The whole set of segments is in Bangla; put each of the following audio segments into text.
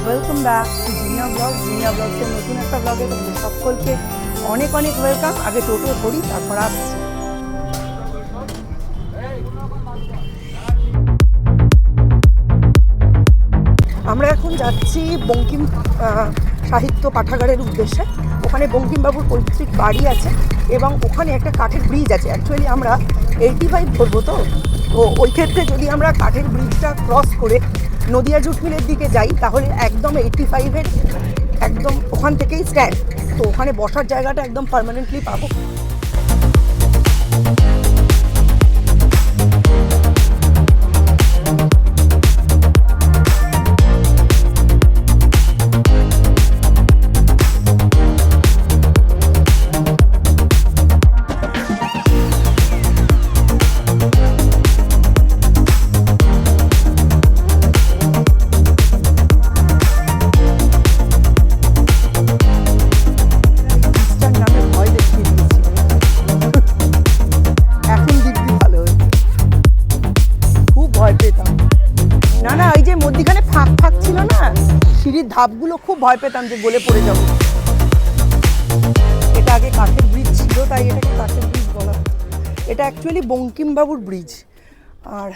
ওয়েলকাম ব্যাক টু জিনিয়া ব্লগসের নতুন একটা ব্লগে তোমাদের সকলকে অনেক অনেক ওয়েলকাম। আগে টোটো ধরি, তারপর আসছি। আমরা এখন যাচ্ছি বঙ্কিম সাহিত্য পাঠাগারের উদ্দেশ্যে। ওখানে বঙ্কিমবাবুর পৈতৃক বাড়ি আছে এবং ওখানে একটা কাঠের ব্রিজ আছে। অ্যাকচুয়ালি আমরা 85 ধরবো, তো ওই ক্ষেত্রে যদি আমরা কাঠের ব্রিজটা ক্রস করে নদিয়া জুট মিলের দিকে যাই তাহলে একদম 85-এর একদম ওখান থেকেই স্ট্যান্ড, তো ওখানে বসার জায়গাটা একদম পার্মানেন্টলি পাবো। ধাপগুলো খুব ভয় পেতাম যে গলে পড়ে যাব। এটা আগে কাঠের ব্রিজ ছিল, তাই এটাকে কাঠের ব্রিজ বলা। এটা অ্যাকচুয়ালি বঙ্কিমবাবুর ব্রিজ। আর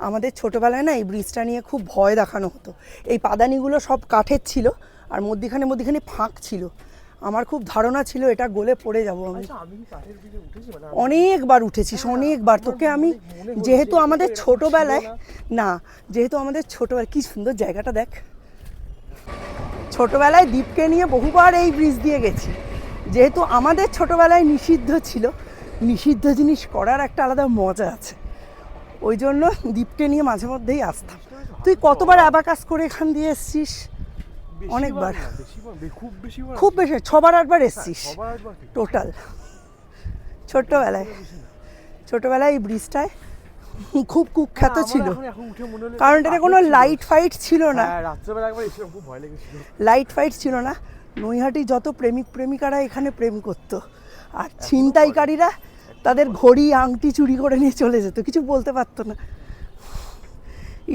আমাদের ছোটোবেলায় না এই ব্রিজটা নিয়ে খুব ভয় দেখানো হতো। এই পাদানিগুলো সব কাঠের ছিল আর মধ্যিখানে ফাঁক ছিল। আমার খুব ধারণা ছিল এটা গলে পড়ে যাব। আমি অনেকবার উঠেছি, অনেকবার। তোকে আমি যেহেতু আমাদের ছোটোবেলায় কি সুন্দর জায়গাটা দেখ। ছোটোবেলায় দীপকে নিয়ে বহুবার এই ব্রিজ দিয়ে গেছি। যেহেতু আমাদের ছোটোবেলায় নিষিদ্ধ ছিল, নিষিদ্ধ জিনিস করার একটা আলাদা মজা আছে, ওই জন্য দীপকে নিয়ে মাঝে মধ্যেই আসতাম। তুই কতবার অ্যাবাকাস করে এখান দিয়ে এসছিস? অনেকবার, খুব বেশি 6-8বার এসছিস টোটাল। ছোটোবেলায় এই ব্রিজটায় খুব কুখ্যাত ছিল, কারণ এটাতে কোনো লাইট ফাইট ছিল না। নৈহাটি যত প্রেমিক প্রেমিকারা এখানে প্রেম করতো, আর ছিনতাইকারীরা তাদের ঘড়ি আংটি চুরি করে নিয়ে চলে যেত, কিছু বলতে পারতো না।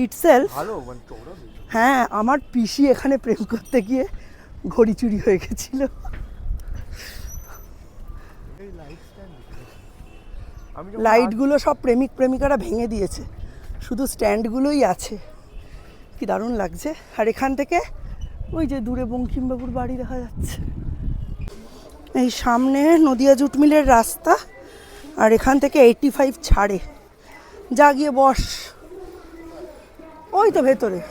ইটসেলফ, হ্যাঁ, আমার পিসি এখানে প্রেম করতে গিয়ে ঘড়ি চুরি হয়ে গেছিল। লাইটগুলো সব প্রেমিক প্রেমিকারা ভেঙে দিয়েছে, শুধু স্ট্যান্ডগুলোই আছে। কি দারুণ লাগছে। আর এখান থেকে ওই যে দূরে বঙ্কিমবাবুর বাড়ি দেখা যাচ্ছে। এই সামনে নদিয়া জুট মিলের রাস্তা, আর এখান থেকে 85 ছাড়ে। যা গিয়ে বস, ওই তো ভেতরে।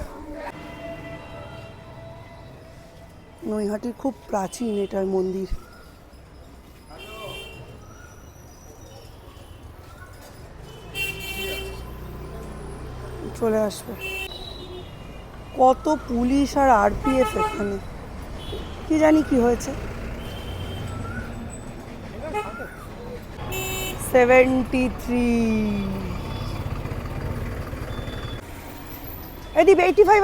নৈহাটির খুব প্রাচীন এটার মন্দির। চলে আসবে। কত পুলিশ আর আরপিএফ এখানে, কি জানি কি হয়েছে। 73 এদিকে 85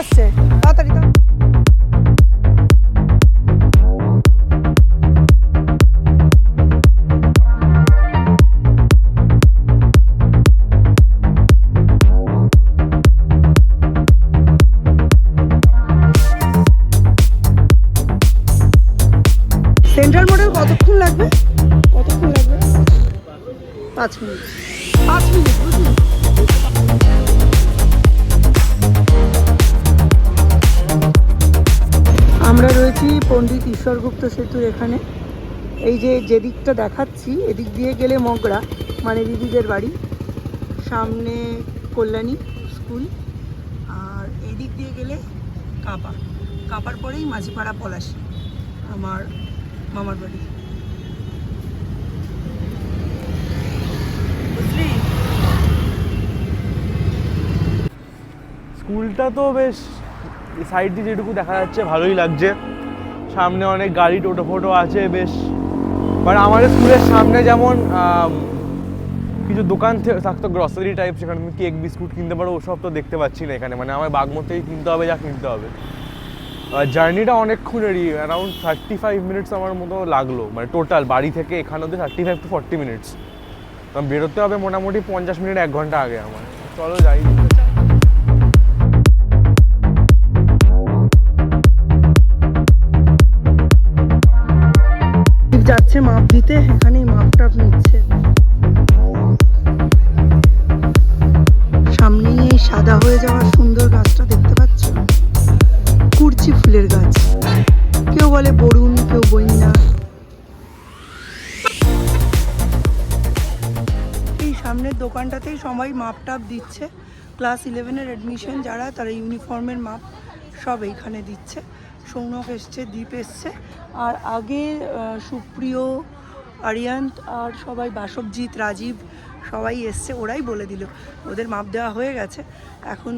আসছে তাড়াতাড়ি। সেন্ট্রাল মডেল কতক্ষণ লাগবে? 5 মিনিট বুঝলি। আমরা রয়েছি পণ্ডিত ঈশ্বরগুপ্ত সেতুর এখানে। এই যে দিকটা দেখাচ্ছি, এদিক দিয়ে গেলে মগরা, মানে দিদিদের বাড়ি, সামনে কল্যাণী স্কুল, আর এই দিক দিয়ে গেলে কাপার পরেই মাঝিপাড়া পলাশী, আমার মামার বাড়ি। স্কুলটা তো বেশ সাইড দিয়ে যেটুকু দেখা যাচ্ছে ভালোই লাগছে। সামনে অনেক গাড়ি টোটো ফোটো আছে বেশ। বাট আমাদের স্কুলের সামনে যেমন কিছু দোকান থাকতো গ্রসারি টাইপ, সেখানে তুমি কেক বিস্কুট কিনতে পারো, ওসব তো দেখতে পাচ্ছি না এখানে। মানে আমার বাগমতেই কিনতে হবে যা কিনতে হবে। জার্নিটা অনেকক্ষণেরই, অ্যারাউন্ড 35 মিনিটস আমার মতো লাগলো, মানে টোটাল বাড়ি থেকে এখানে অব্দি 35 to 40 মিনিটস। বেরোতে হবে মোটামুটি 50 মিনিট 1 ঘন্টা আগে আমার। চলো যাই। যাচ্ছে মাপ দিতে, এখানেই মাপ টাপ নিচ্ছে। সামনেই এই সাদা হয়ে যাওয়া সুন্দর গাছটা দেখতে পাচ্ছ, কুরচি ফুলের গাছ, কেউ বলে বরুণ, কেউ বইন্না। এই সামনের দোকানটাতেই সবাই মাপ টাপ দিচ্ছে। ক্লাস 11-এর অ্যাডমিশন যারা, তারা ইউনিফর্মের মাপ সব এইখানে দিচ্ছে। সৌনক এসছে, দীপ এসছে, আর আগে সুপ্রিয়, আরিয়ান্ত আর সবাই, বাসবজিৎ, রাজীব সবাই এসছে। ওরাই বলে দিল, ওদের মাপ দেওয়া হয়ে গেছে। এখন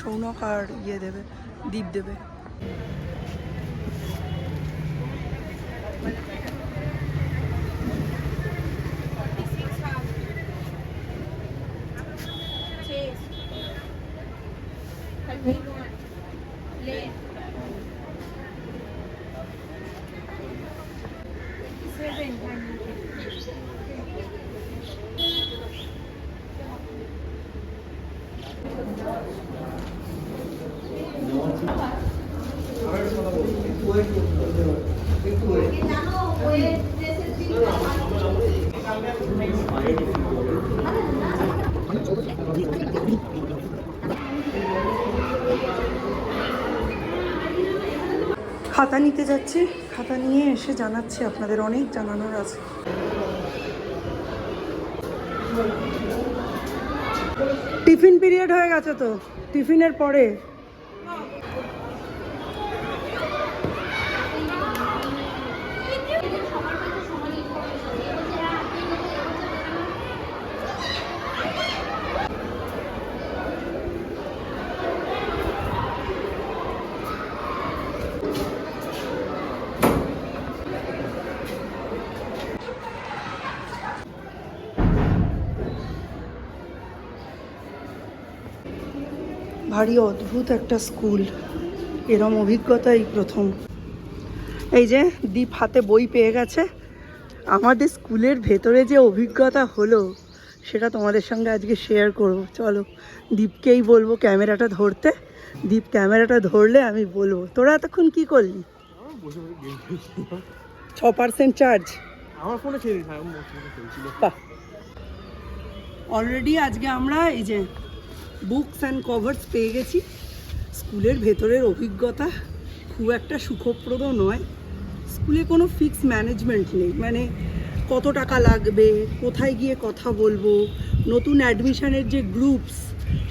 সৌনক আর দেবে, দীপ দেবে। খাতা নিতে যাচ্ছি, খাতা নিয়ে এসে জানাচ্ছি আপনাদের, অনেক জানানোর আছে। টিফিন পিরিয়ড হয়ে গেছে তো, টিফিনের পরে ভারী অদ্ভুত একটা স্কুল, এরম অভিজ্ঞতা এই প্রথম। এই যে দীপ হাতে বই পেয়ে গেছে। আমাদের স্কুলের ভেতরে যে অভিজ্ঞতা হলো সেটা তোমাদের সঙ্গে আজকে শেয়ার করব। চলো, দীপকেই বলবো ক্যামেরাটা ধরতে। দীপ ক্যামেরাটা ধরলে আমি বলবো। তোরা এতক্ষণ কি করলি? 6% চার্জ আমার ফোনে ছেড়ে বাহ। অলরেডি আজকে আমরা এই যে বুকস অ্যান্ড কভার্স পেয়ে গেছি। স্কুলের ভেতরের অভিজ্ঞতা খুব একটা সুখপ্রদ নয়। স্কুলে কোনো ফিক্স ম্যানেজমেন্ট নেই, মানে কত টাকা লাগবে, কোথায় গিয়ে কথা বলবো, নতুন অ্যাডমিশনের যে গ্রুপস,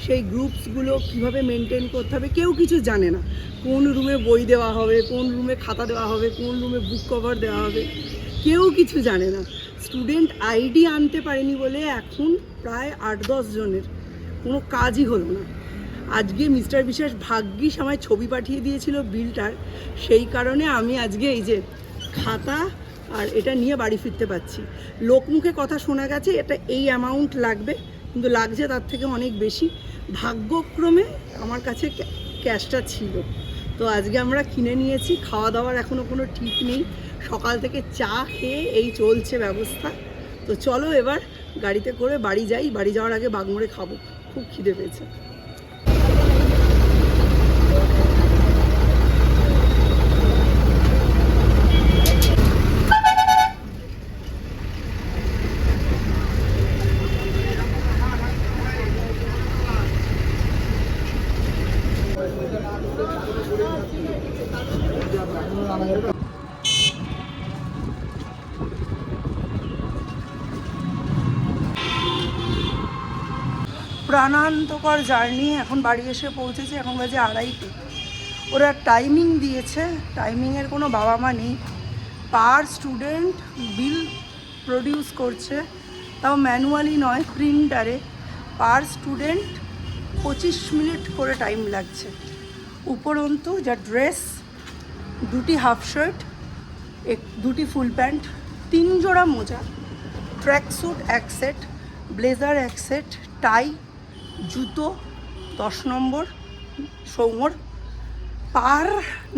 সেই গ্রুপসগুলো কীভাবে মেনটেন করতে হবে কেউ কিছু জানে না। কোন রুমে বই দেওয়া হবে, কোন রুমে খাতা দেওয়া হবে, কোন রুমে বুক কভার দেওয়া হবে, কেউ কিছু জানে না। স্টুডেন্ট আইডি আনতে পারেনি বলে এখন প্রায় 8-10 জনের কোনো কাজই হলো না। আজকে মিস্টার বিশ্বাস ভাগ্যিস আমায় ছবি পাঠিয়ে দিয়েছিল বিলটার, সেই কারণে আমি আজকে এই যে খাতা আর এটা নিয়ে বাড়ি ফিরতে পারছি। লোকমুখে কথা শোনা গেছে এটা এই অ্যামাউন্ট লাগবে, কিন্তু লাগছে তার থেকে অনেক বেশি। ভাগ্যক্রমে আমার কাছে ক্যাশটা ছিল, তো আজকে আমরা কিনে নিয়েছি। খাওয়া দাওয়ার এখনও কোনো ঠিক নেই, সকাল থেকে চা খেয়ে এই চলছে ব্যবস্থা। তো চলো এবার গাড়িতে করে বাড়ি যাই। বাড়ি যাওয়ার আগে বাগমোড়ে খাবো, খুব খিদে পেয়েছে। প্রাণান্তকর জার্নি, এখন বাড়ি এসে পৌঁছেছি, এখন বাজে 2:30। ওরা টাইমিং দিয়েছে, টাইমিংয়ের কোনো বাবা মা নেই। পার স্টুডেন্ট বিল প্রডিউস করছে, তাও ম্যানুয়ালি নয়, প্রিন্টারে। পার স্টুডেন্ট 25 মিনিট করে টাইম লাগছে। উপরন্তু যা ড্রেস, 2টি হাফ শার্ট, 2টি ফুল প্যান্ট, 3 জোড়া মোজা, track suit 1 set, blazer 1 set, tie, জুতো 10 নম্বর সৌমর। পার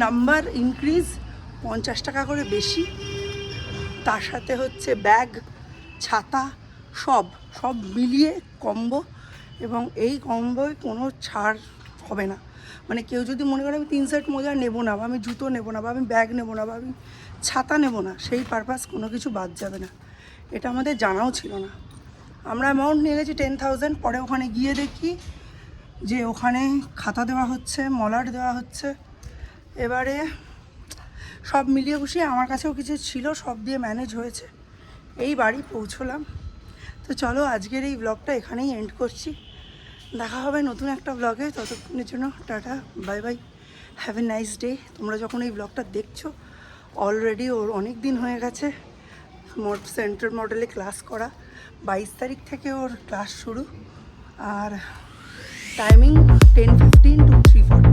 নাম্বার ইনক্রিজ 50 টাকা করে বেশি। তার সাথে হচ্ছে ব্যাগ, ছাতা, সব মিলিয়ে কম্বো। এবং এই কম্বোয় কোনো ছাড় হবে না। মানে কেউ যদি মনে করে আমি 3 সেট মোজা নেবো না, বা আমি জুতো নেবো না, বা আমি ব্যাগ নেবো না, বা আমি ছাতা নেব না, সেই পারপাস কোনো কিছু বাদ যাবে না, এটা আমাদের জানাও ছিল না। আমরা অ্যামাউন্ট নিয়ে গেছি 10,000, পরে ওখানে গিয়ে দেখি যে ওখানে খাতা দেওয়া হচ্ছে, মলাট দেওয়া হচ্ছে। এবারে সব মিলিয়ে গুছিয়ে আমার কাছেও কিছু ছিল, সব দিয়ে ম্যানেজ হয়েছে, এই বাড়ি পৌঁছলাম। তো চলো আজকের এই ব্লগটা এখানেই এন্ড করছি, দেখা হবে নতুন একটা ব্লগে, ততক্ষণের জন্য tata, bye bye, have a nice day. তোমরা যখন এই ব্লগটা দেখছো অলরেডি ওর অনেক দিন হয়ে গেছে সেন্ট্রাল মডেলে ক্লাস করা, 22 তারিখ থেকে ওর ক্লাস শুরু, আর টাইমিং 10:15 to 3:40।